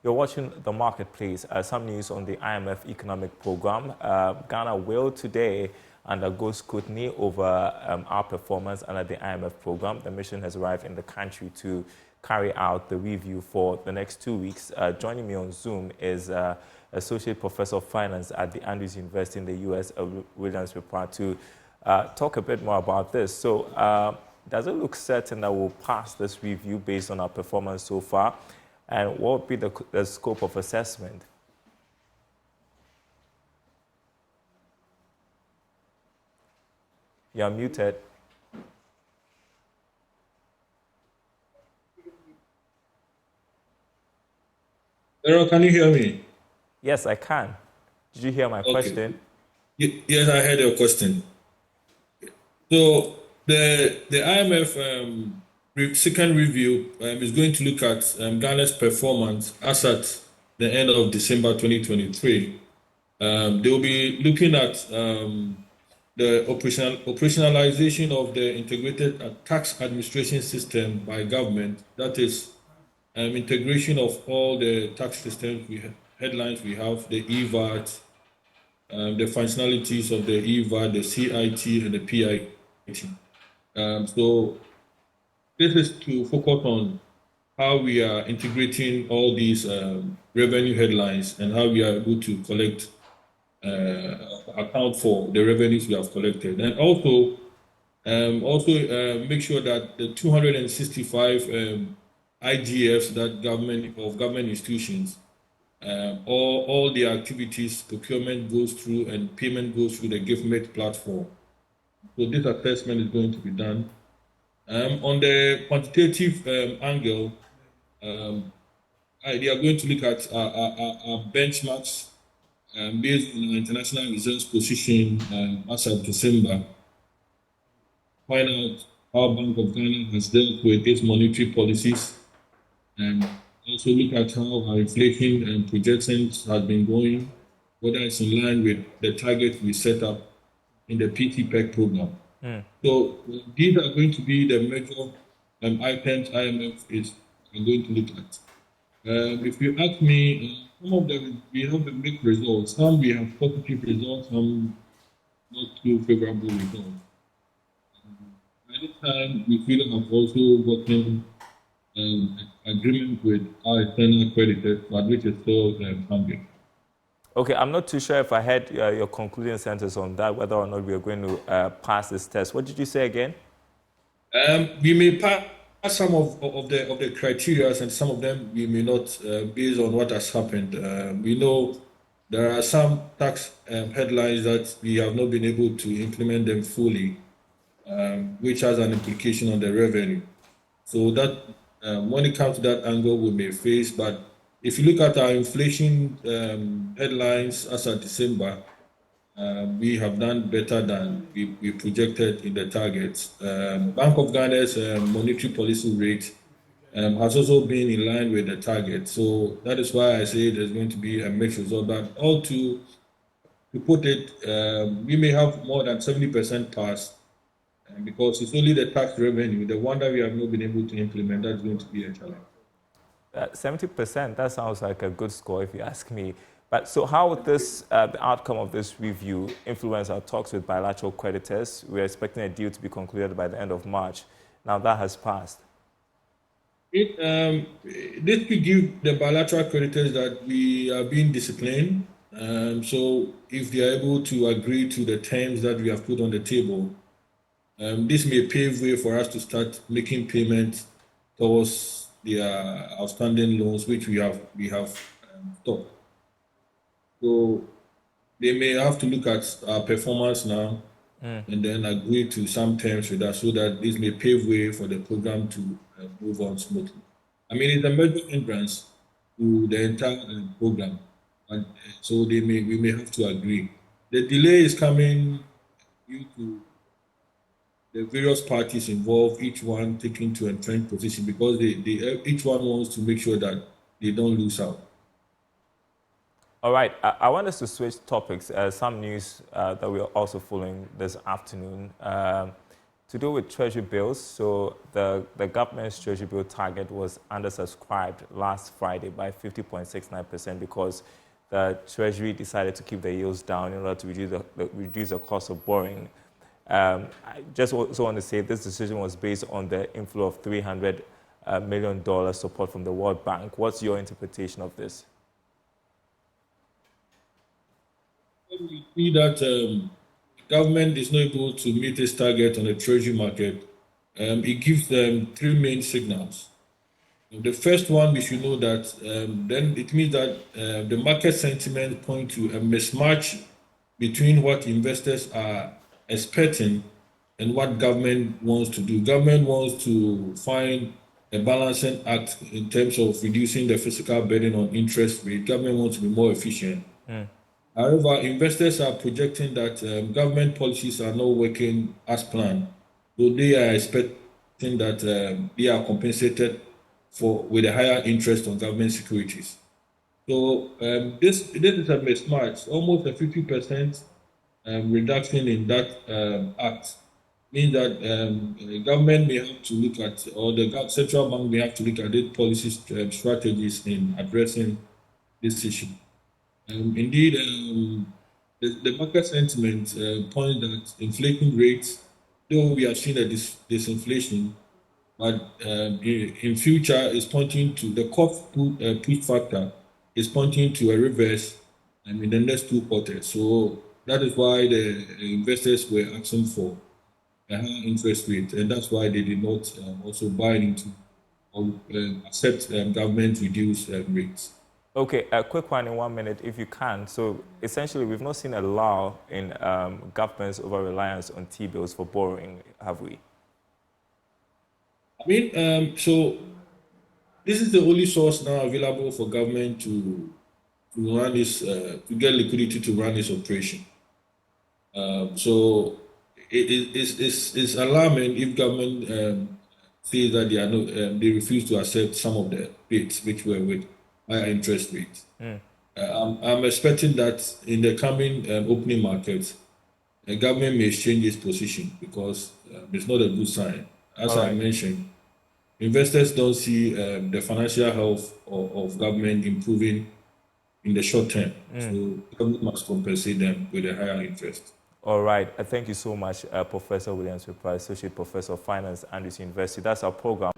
You're watching The Marketplace. Some news on the IMF economic program. Ghana will today undergo scrutiny over our performance under the IMF program. The mission has arrived in the country to carry out the review for the next 2 weeks. Joining me on Zoom is Associate Professor of Finance at the Andrews University in the U.S., Williams Repart, to talk a bit more about this. So does it look certain that we'll pass this review based on our performance so far? And what would be the scope of assessment? You're muted. Errol, can you hear me? Yes, I can. Did you hear my question? Yes, I heard your question. So the IMF second review is going to look at Ghana's performance as at the end of December 2023. They will be looking at the operationalization of the integrated tax administration system by government. That is integration of all the tax systems headlines we have, the EVAT, the functionalities of the EVAT, the CIT, and the PIT. So this is to focus on how we are integrating all these revenue headlines and how we are able to collect, account for the revenues we have collected, and also make sure that the 265 IGFs that government institutions, all the activities, procurement goes through and payment goes through the GiveMate platform. So this assessment is going to be done. On the quantitative angle, they are going to look at our benchmarks based on our international reserves position as of December. Find out how Bank of Ghana has dealt with its monetary policies, and also look at how our inflation and projections have been going, whether it's in line with the target we set up in the PTPEC program. So these are going to be the major items IMF is going to look at. If you ask me, some of them we have the mixed results. Some we have positive results, some not too favorable results. At this time, we feel have also gotten agreement with our external creditors, but which is still pending. Okay, I'm not too sure if I had your concluding sentence on that, whether or not we are going to pass this test. What did you say again? We may pass some of the criteria, and some of them we may not, based on what has happened. We know there are some tax headlines that we have not been able to implement them fully, which has an implication on the revenue. So that when it comes to that angle, we may face. But if you look at our inflation headlines as of December, we have done better than we projected in the targets. Bank of Ghana's monetary policy rate has also been in line with the target. So that is why I say there's going to be a mixed result. But all to put it, we may have more than 70% pass, because it's only the tax revenue, the one that we have not been able to implement, that's going to be a challenge. 70%, that sounds like a good score if you ask me. But so how would this, the outcome of this review influence our talks with bilateral creditors? We're expecting a deal to be concluded by the end of March. Now that has passed. This could give the bilateral creditors that we are being disciplined. So if they are able to agree to the terms that we have put on the table, this may pave way for us to start making payments towards their outstanding loans, which we have stopped. So they may have to look at our performance now and then agree to some terms with us, so that this may pave way for the program to move on smoothly. I mean, it's a major hindrance to the entire program, and so we may have to agree. The delay is coming due to the various parties involved, each one taking to entrenched position, because each one wants to make sure that they don't lose out. All right, I want us to switch topics. Some news that we are also following this afternoon. to do with treasury bills. So the government's treasury bill target was undersubscribed last Friday by 50.69% because the treasury decided to keep the yields down in order to reduce the cost of borrowing. I just also want to say this decision was based on the inflow of $300 million support from the World Bank. What's your interpretation of this? We see that government is not able to meet its target on the treasury market. It gives them three main signals. The first one, we should know that then it means that the market sentiment point to a mismatch between what investors are expecting and what government wants to do. Government wants to find a balancing act in terms of reducing the fiscal burden on interest rate. Government wants to be more efficient. However, investors are projecting that government policies are not working as planned, so they are expecting that they are compensated with a higher interest on government securities. So this is a mismatch. Almost a 50% reduction in that act means that the government may have to look at, or the central bank may have to look at its policy strategies in addressing this issue. Indeed, the market sentiment points that inflation rates, though we have seen a disinflation, but in future is pointing to the cost push factor is pointing to a reverse in the next 2 quarters. So that is why the investors were asking for a higher interest rate, and that's why they did not also buy into or accept government reduced rates. Okay, a quick one in 1 minute, if you can. So essentially, we've not seen a lull in government's over-reliance on T-bills for borrowing, have we? I mean, so this is the only source now available for government to run this, to get liquidity to run this operation. So it's alarming if government says that they refuse to accept some of the rates which were with higher interest rates. I'm expecting that in the coming opening markets, the government may change its position because it's not a good sign. As I mentioned, investors don't see the financial health of government improving in the short term. So government must compensate them with a higher interest. All right. Thank you so much, Professor Williams, Associate Professor of Finance, Andrews University. That's our program.